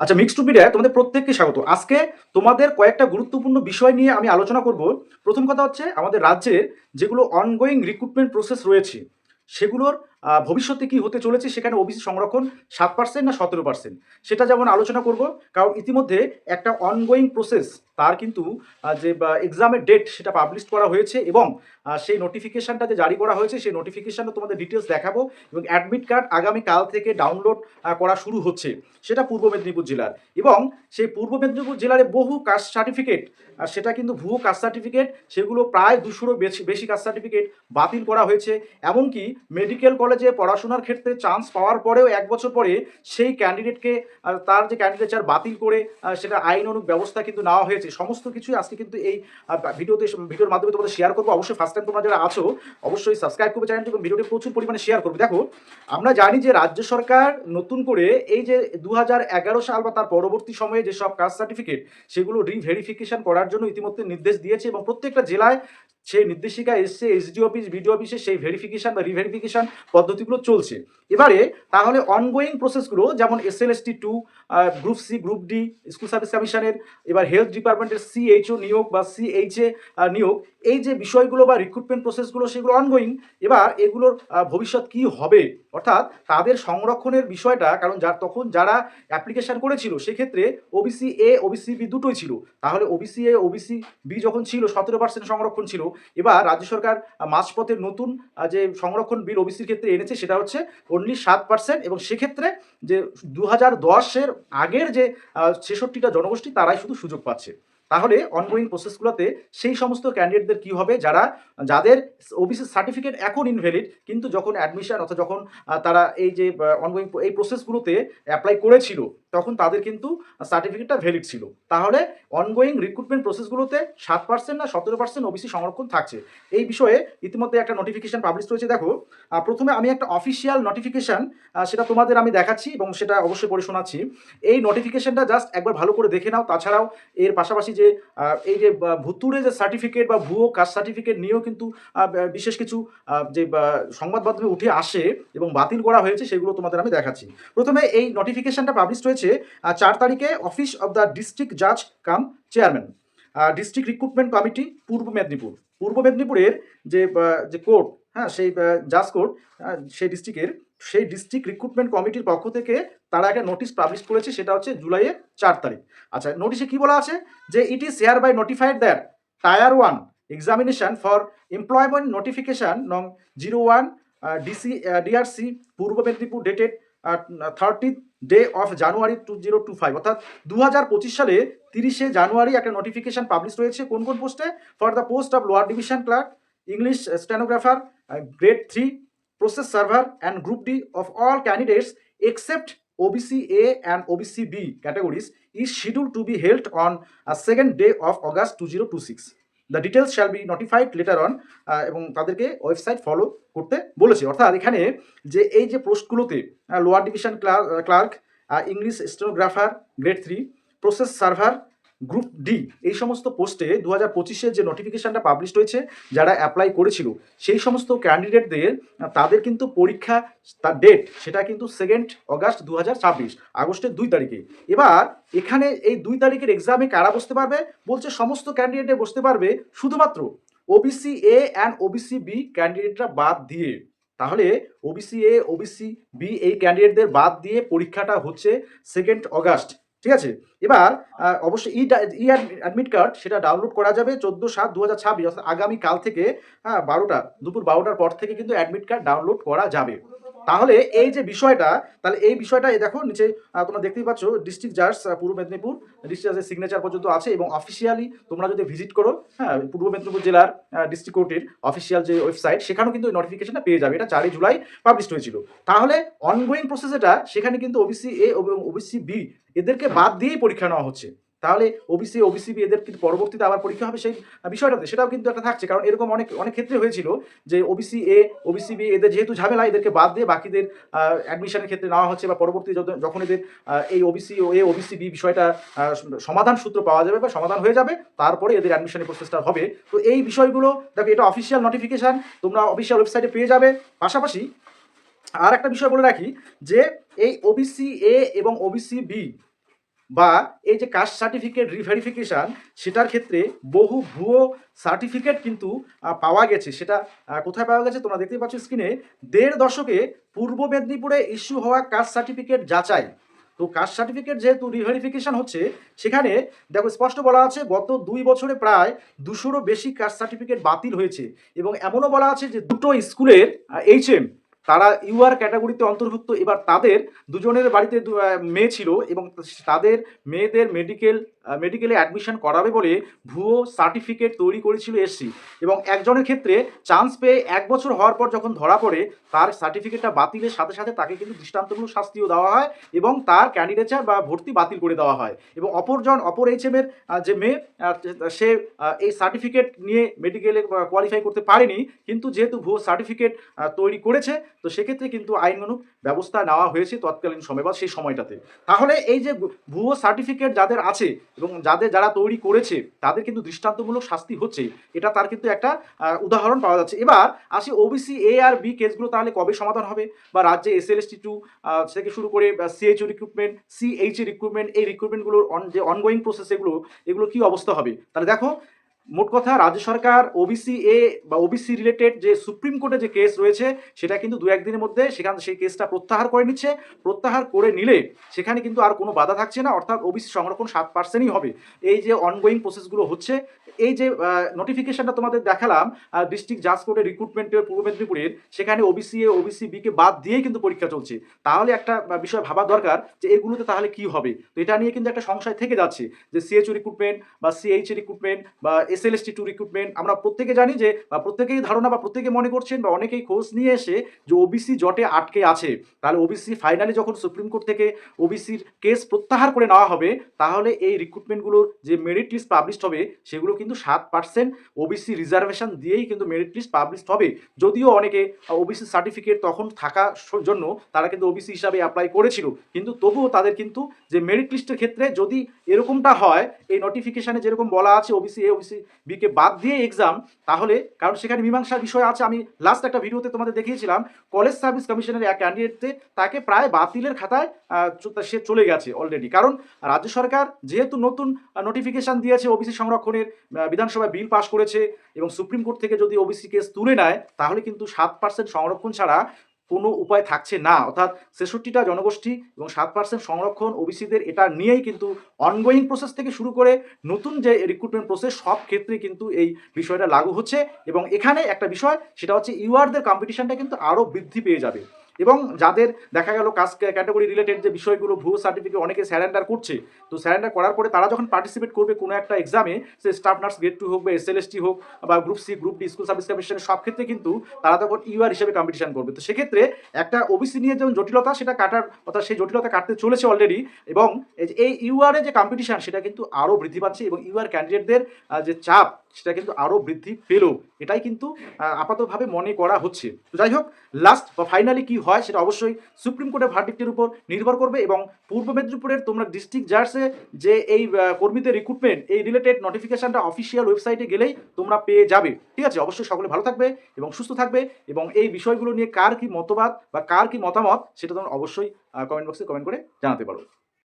আচ্ছা, mixed two মিডিয়ায় তোমাদের প্রত্যেককে স্বাগত। আজকে তোমাদের কয়েকটা গুরুত্বপূর্ণ বিষয় নিয়ে আমি আলোচনা করব। প্রথম কথা হচ্ছে আমাদের রাজ্যে যেগুলো অনগোয়িং রিক্রুটমেন্ট প্রসেস রয়েছে সেগুলোর ভবিষ্যতে কি হতে চলেছে, সেখানে ওবিসি সংরক্ষণ 7% না 17%, সেটা যেমন আলোচনা করব। কারণ ইতিমধ্যে একটা অনগোয়িং প্রসেস তার কিন্তু যে এক্সামের ডেট সেটা পাবলিশ করা হয়েছে এবং সেই নোটিফিকেশানটা যে জারি করা হয়েছে সেই নোটিফিকেশানও তোমাদের ডিটেলস দেখাবো। এবং অ্যাডমিট কার্ড আগামীকাল থেকে ডাউনলোড করা শুরু হচ্ছে, সেটা পূর্ব মেদিনীপুর জেলার। এবং সেই পূর্ব মেদিনীপুর জেলার বহু কাস্ট সার্টিফিকেট, সেটা কিন্তু ভুয়ো কাস্ট সার্টিফিকেট, সেগুলো প্রায় 200-রও বেশি কাস্ট সার্টিফিকেট বাতিল করা হয়েছে। এমনকি মেডিকেল কলেজে পড়াশোনার ক্ষেত্রে চান্স পাওয়ার পরেও 1 বছর পরে সেই ক্যান্ডিডেটকে তার যে ক্যান্ডিডেচার বাতিল করে সেটা আইন অনুগ ব্যবস্থা কিন্তু নেওয়া হয়েছে। সমস্ত কিছুই আজকে কিন্তু এই ভিডিওর মাধ্যমে তোমাদের শেয়ার করবো। অবশ্যই ফার্স্ট টাইম তোমরা যারা আছো অবশ্যই সাবস্ক্রাইব করবে চ্যানেলটি এবং ভিডিওটি প্রচুর পরিমাণে শেয়ার করবে। দেখো, আমরা জানি যে রাজ্য সরকার নতুন করে এই যে 2011 সাল বা তার পরবর্তী সময়ে যেসব কাস্ট সার্টিফিকেট সেগুলো রিভেরিফিকেশন করার জন্য ইতিমধ্যে নির্দেশ দিয়েছে এবং প্রত্যেকটা জেলায় সেই নির্দেশিকা এসছে। এসডি অফিস, বিডিও অফিসে সেই ভেরিফিকেশন বা রিভেরিফিকেশন পদ্ধতিগুলো চলছে। এবারে তাহলে অনগোয়িং প্রসেসগুলো যেমন SLST 2, group C, group D, school service কমিশনের, এবার হেলথ ডিপার্টমেন্টের CHO নিয়োগ বা CHA নিয়োগ, এই যে বিষয়গুলো বা রিক্রুটমেন্ট প্রসেসগুলো সেগুলো অনগোয়িং। এবার এগুলোর ভবিষ্যৎ কি হবে, অর্থাৎ তাদের সংরক্ষণের বিষয়টা, কারণ তখন যারা অ্যাপ্লিকেশন করেছিল সেক্ষেত্রে ওবিসি এ, ওবিসি বি দুটোই ছিল। তাহলে ওবিসি এ, ওবিসি বি যখন ছিল 17% সংরক্ষণ ছিল, এবার রাজ্য সরকার মাঝপথের নতুন যে সংরক্ষণ বিল ওবিসির ক্ষেত্রে এনেছে সেটা হচ্ছে অনলি 7%। এবং সেক্ষেত্রে যে 2010-এর আগের যে 66টা জনগোষ্ঠী তারাই শুধু সুযোগ পাচ্ছে। তাহলে অনগোয়িং প্রসেসগুলোতে সেই সমস্ত ক্যান্ডিডেটদের কি হবে যাদের ওবিসি সার্টিফিকেট এখন ইনভ্যালিড, কিন্তু যখন অ্যাডমিশন অর্থাৎ যখন তারা এই যে অনগোয়িং এই প্রসেসগুলোতে অ্যাপ্লাই করেছিল তখন তাদের কিন্তু সার্টিফিকেটটা ভ্যালিড ছিল। তাহলে অনগোয়িং রিক্রুটমেন্ট প্রসেসগুলোতে 7% না 17% ওবিসি সংরক্ষণ থাকছে। এই বিষয়ে ইতিমধ্যে একটা নোটিফিকেশন পাবলিশ হয়েছে। দেখো, প্রথমে আমি একটা অফিসিয়াল নোটিফিকেশন সেটা তোমাদের আমি দেখাচ্ছি এবং সেটা অবশ্যই পড়ে শোনাচ্ছি। এই নোটিফিকেশনটা জাস্ট একবার ভালো করে দেখে নাও। তাছাড়াও এর পাশাপাশি যে এই যে ভুতুড়ে যে সার্টিফিকেট বা ভুয়ো কাস্ট সার্টিফিকেট নিয়েও কিন্তু বিশেষ কিছু যে সংবাদ মাধ্যমে উঠে আসে এবং বাতিল করা হয়েছে সেগুলো তোমাদের আমি দেখাচ্ছি। প্রথমে এই নোটিফিকেশনটা পাবলিশ হয়েছে 4 তারিখে অফিস অফ দ্য ডিস্ট্রিক্ট জাজ কাম চেয়ারম্যান, ডিস্ট্রিক্ট রিক্রুটমেন্ট কমিটি পূর্ব মেদিনীপুর। পূর্ব মেদিনীপুরের যে কোর্ট, হ্যাঁ, সেই জাজ কোর্ট সেই ডিস্ট্রিক্ট রিক্রুটমেন্ট কমিটির পক্ষ থেকে তারা একটা নোটিশ পাবলিশ করেছে, সেটা হচ্ছে জুলাইয়ের 4 তারিখ। আচ্ছা, নোটিশে কি বলা আছে যে it is hereby notified that tier 1 examination for employment notification নং 01 DRC Purba Medinipur dated 30th day of January 2025, অর্থাৎ 2025 সালে 30শে জানুয়ারি একটা নোটিফিকেশন পাবলিশ রয়েছে। কোন কোন পোস্টে? For the post of lower division clerk, English stenographer, grade 3, process server and group D of all candidates except OBC A and OBC B categories is scheduled to be held on a 2nd day of August 2026. The details shall be notified later on, এবং তাদেরকে website follow করতে বলেছে। অর্থাৎ এখানে যে এই যে পোস্টগুলোতে lower division clerk, English stenographer grade 3, process server group D, এই সমস্ত পোস্টে 2025-এর যে নোটিফিকেশনটা পাবলিশ হয়েছে যারা অ্যাপ্লাই করেছিল সেই সমস্ত ক্যান্ডিডেটদের তাদের কিন্তু পরীক্ষা তার ডেট সেটা কিন্তু 2nd অগাস্ট 2026, আগস্টের 2 তারিখে। এবার এখানে এই 2 তারিখের এক্সামে কারা বসতে পারবে বলছে? সমস্ত ক্যান্ডিডেটে বসতে পারবে, শুধুমাত্র OBC A and OBC B ক্যান্ডিডেটরা বাদ দিয়ে। তাহলে ওবিসি এ, ওবিসি বি এই ক্যান্ডিডেটদের বাদ দিয়ে পরীক্ষাটা হচ্ছে 2nd অগাস্ট, ঠিক আছে? এবার অবশ্যই ই অ্যাডমিট কার্ড সেটা ডাউনলোড করা যাবে 14/7/2026, অর্থাৎ আগামীকাল থেকে দুপুর 12টার পর থেকে কিন্তু অ্যাডমিট কার্ড ডাউনলোড করা যাবে। তাহলে এই যে বিষয়টা, তাহলে এই বিষয়টা দেখো নিচে তোমরা দেখতেই পাচ্ছ ডিস্ট্রিক্ট জাজ পূর্ব মেদিনীপুর, ডিস্ট্রিক্ট জাজের সিগনেচার পর্যন্ত আছে এবং অফিসিয়ালি তোমরা যদি ভিজিট করো, হ্যাঁ, পূর্ব মেদিনীপুর জেলার ডিস্ট্রিক্ট কোর্টের অফিসিয়াল যে ওয়েবসাইট সেখানেও কিন্তু নোটিফিকেশনটা পেয়ে যাবে। এটা 4 জুলাই পাবলিশ হয়েছিল। তাহলে অনগোয়িং প্রসেস এটা, সেখানে কিন্তু ওবিসি এ এবং ওবিসি বি এদেরকে বাদ দিয়েই পরীক্ষা নেওয়া হচ্ছে। তাহলে ওবিসি, ওবিসি বি এদের কিন্তু পরবর্তীতে আবার পরীক্ষা হবে সেই বিষয়টাতে, সেটাও কিন্তু একটা থাকছে। কারণ এরকম অনেক অনেক ক্ষেত্রে হয়েছিল যে ওবিসি এ, ওবিসি বি এদের যেহেতু ঝামেলা, এদেরকে বাদ দিয়ে বাকিদের অ্যাডমিশনের ক্ষেত্রে নেওয়া হচ্ছে, বা পরবর্তী যখন এদের এই ওবিসি এ, ওবিসি বি বিষয়টা সমাধান সূত্র পাওয়া যাবে বা সমাধান হয়ে যাবে, তারপরে এদের অ্যাডমিশনের প্রসেসটা হবে। তো এই বিষয়গুলো দেখো, এটা অফিসিয়াল নোটিফিকেশান, তোমরা অফিসিয়াল ওয়েবসাইটে পেয়ে যাবে। পাশাপাশি আর একটা বিষয় বলে রাখি যে এই ওবিসি এ এবং ওবিসি বি বা এই যে কাস্ট সার্টিফিকেট রিভেরিফিকেশান, সেটার ক্ষেত্রে বহু ভুয়ো সার্টিফিকেট কিন্তু পাওয়া গেছে। সেটা কোথায় পাওয়া গেছে তোমরা দেখতেই পাচ্ছ স্ক্রিনে। 1.5 দশকে পূর্ব মেদিনীপুরে ইস্যু হওয়া কাস্ট সার্টিফিকেট যাচাই। তো কাস্ট সার্টিফিকেট যেহেতু রিভেরিফিকেশন হচ্ছে, সেখানে দেখো স্পষ্ট বলা আছে গত 2 বছরে প্রায় 200রও বেশি কাস্ট সার্টিফিকেট বাতিল হয়েছে। এবং এমনও বলা আছে যে দুটো স্কুলের HM তারা ইউআর ক্যাটাগরিতে অন্তর্ভুক্ত। এবার তাদের দুজনের বাড়িতে মেয়ে ছিল এবং তাদের মেয়েদের মেডিকেলে অ্যাডমিশন করাবে বলে ভুয়ো সার্টিফিকেট তৈরি করেছিল এসসি। এবং একজনের ক্ষেত্রে চান্স পেয়ে 1 বছর হওয়ার পর যখন ধরা পড়ে, তার সার্টিফিকেটটা বাতিলের সাথে সাথে তাকে কিন্তু দৃষ্টান্তমূলক শাস্তিও দেওয়া হয় এবং তার ক্যান্ডিডেচার বা ভর্তি বাতিল করে দেওয়া হয়। এবং অপর HM-এর যে মেয়ে, সে এই সার্টিফিকেট নিয়ে মেডিকেলে কোয়ালিফাই করতে পারেনি, কিন্তু যেহেতু ভুয়ো সার্টিফিকেট তৈরি করেছে, তো সেক্ষেত্রে কিন্তু আইনানুগ ব্যবস্থা নেওয়া হয়েছে তৎকালীন সময় বা সেই সময়টাতে। তাহলে এই যে ভুয়ো সার্টিফিকেট যাদের আছে এবং যারা তৈরি করেছে, তাদের কিন্তু দৃষ্টান্তমূলক শাস্তি হচ্ছে। এটা তার কিন্তু একটা উদাহরণ পাওয়া যাচ্ছে। এবার আসি ওবিসি এ আর বি কেসগুলো তাহলে কবে সমাধান হবে, বা রাজ্যে SLST2 থেকে শুরু করে CHO রিক্রুটমেন্ট, CHA রিক্রুটমেন্ট, এই রিক্রুটমেন্টগুলোর যে অনগোয়িং প্রসেস এগুলো কি অবস্থা হবে। তাহলে দেখো, মোট কথা রাজ্য সরকার ওবিসি এ বা ওবিসি রিলেটেড যে সুপ্রিম কোর্টে যে কেস রয়েছে, সেটা কিন্তু 2-1 দিনের মধ্যে সেই কেসটা প্রত্যাহার করে নিচ্ছে। প্রত্যাহার করে নিলে সেখানে কিন্তু আর কোনো বাধা থাকছে না, অর্থাৎ ওবিসি সংরক্ষণ 7%ই হবে। এই যে অনগোয়িং প্রসেসগুলো হচ্ছে, এই যে নোটিফিকেশনটা তোমাদের দেখালাম ডিস্ট্রিক্ট জাজ কোর্টের রিক্রুটমেন্টের পূর্ব মেদিনীপুরের, সেখানে ওবিসি এ ওবিসি বি কে বাদ দিয়েই কিন্তু পরীক্ষা চলছে। তাহলে একটা বিষয় ভাবা দরকার যে এগুলোতে তাহলে কি হবে। তো এটা নিয়ে কিন্তু একটা সংশয় থেকে যাচ্ছে যে CHO রিক্রুটমেন্ট বা CHA রিক্রুটমেন্ট বা SLST2 রিক্রুটমেন্ট, আমরা প্রত্যেকে জানি যে প্রত্যেকেই ধারণা বা প্রত্যেকে মনে করছেন বা অনেকেই খোঁজ নিয়ে এসে যে ওবিসি জটে আটকে আছে। তাহলে ওবিসি ফাইনালি যখন সুপ্রিম কোর্ট থেকে ওবিসির কেস প্রত্যাহার করে নেওয়া হবে, তাহলে এই রিক্রুটমেন্টগুলোর যে মেরিট লিস্ট পাবলিশড হবে, সেগুলো কিন্তু 7% ওবিসি রিজার্ভেশন দিয়েই কিন্তু মেরিট লিস্ট পাবলিশড হবে। যদিও অনেকে ওবিসি সার্টিফিকেট তখন থাকার জন্য তারা কিন্তু ওবিসি হিসাবে অ্যাপ্লাই করেছিল, কিন্তু তবুও তাদের কিন্তু যে মেরিট লিস্টের ক্ষেত্রে যদি এরকমটা হয়, এই নোটিফিকেশনে যেরকম বলা আছে ওবিসি এ ওবিসি বি কে বাদ দিয়ে এক্সাম, তাহলে কারণ সেখানে মীমাংসার বিষয় আছে। আমি লাস্ট একটা ভিডিওতে তোমাদের দেখিয়েছিলাম কলেজ সার্ভিস কমিশনের এক ক্যান্ডিডেটকে তাকে প্রায় বাতিলের খাতায় সে চলে গেছে অলরেডি। কারণ রাজ্য সরকার যেহেতু নতুন নোটিফিকেশন দিয়েছে ওবিসি সংরক্ষণের, বিধানসভায় বিল পাস করেছে, এবং সুপ্রিম কোর্ট থেকে যদি ওবিসি কেস তুলে নেয়, তাহলে কিন্তু 7% সংরক্ষণ ছাড়া কোনো উপায় থাকছে না। অর্থাৎ 66টা জনগোষ্ঠী এবং 7% সংরক্ষণ ওবিসিদের, এটা নিয়েই কিন্তু অনগোয়িং প্রসেস থেকে শুরু করে নতুন যে রিক্রুটমেন্ট প্রসেস, সব ক্ষেত্রে কিন্তু এই বিষয়টা লাগু হচ্ছে। এবং এখানে একটা বিষয়, সেটা হচ্ছে ইউআরদের কম্পিটিশনটা কিন্তু আরও বৃদ্ধি পেয়ে যাবে। এবং যাদের দেখা গেল কাস্ট ক্যাটাগরি রিলেটেড যে বিষয়গুলো ভুয়ো সার্টিফিকেট অনেকে স্যারেন্ডার করছে, তো স্যারেন্ডার করার পরে তারা যখন পার্টিসিপেট করবে কোনো একটা এক্সামে, সে স্টাফ নার্স গ্রেড 2 হোক বা SLST হোক বা group C group D school service কমিশনের, সব ক্ষেত্রে কিন্তু তারা তখন ইউআর হিসেবে কম্পিটিশন করবে। তো সেক্ষেত্রে একটা ওবিসি নিয়ে যেমন জটিলতা, সেটা কাটার, অর্থাৎ সেই জটিলতা কাটতে চলেছে অলরেডি। এবং এই ইউআর এর যে কম্পিটিশন, সেটা কিন্তু আরও বৃদ্ধি পাচ্ছে এবং ইউআর ক্যান্ডিডেটদের যে চাপ, সেটা কিন্তু আরও বৃদ্ধি পেল। এটাই কিন্তু আপাতভাবে মনে করা হচ্ছে। তো যাই হোক, লাস্ট বা ফাইনালি কি হয় সেটা অবশ্যই সুপ্রিম কোর্টের ভার্ডিক্টের উপর নির্ভর করবে। এবং পূর্ব মেদিনীপুরের তোমরা ডিস্ট্রিক্ট জাজে যে এই কর্মীদের রিক্রুটমেন্ট, এই রিলেটেড নোটিফিকেশনটা অফিসিয়াল ওয়েবসাইটে গেলেই তোমরা পেয়ে যাবে। ঠিক আছে, অবশ্যই সকলে ভালো থাকবে এবং সুস্থ থাকবে। এবং এই বিষয়গুলো নিয়ে কার কি মতবাদ বা কার কি মতামত, সেটা তোমরা অবশ্যই কমেন্ট বক্সে কমেন্ট করে জানাতে পারো।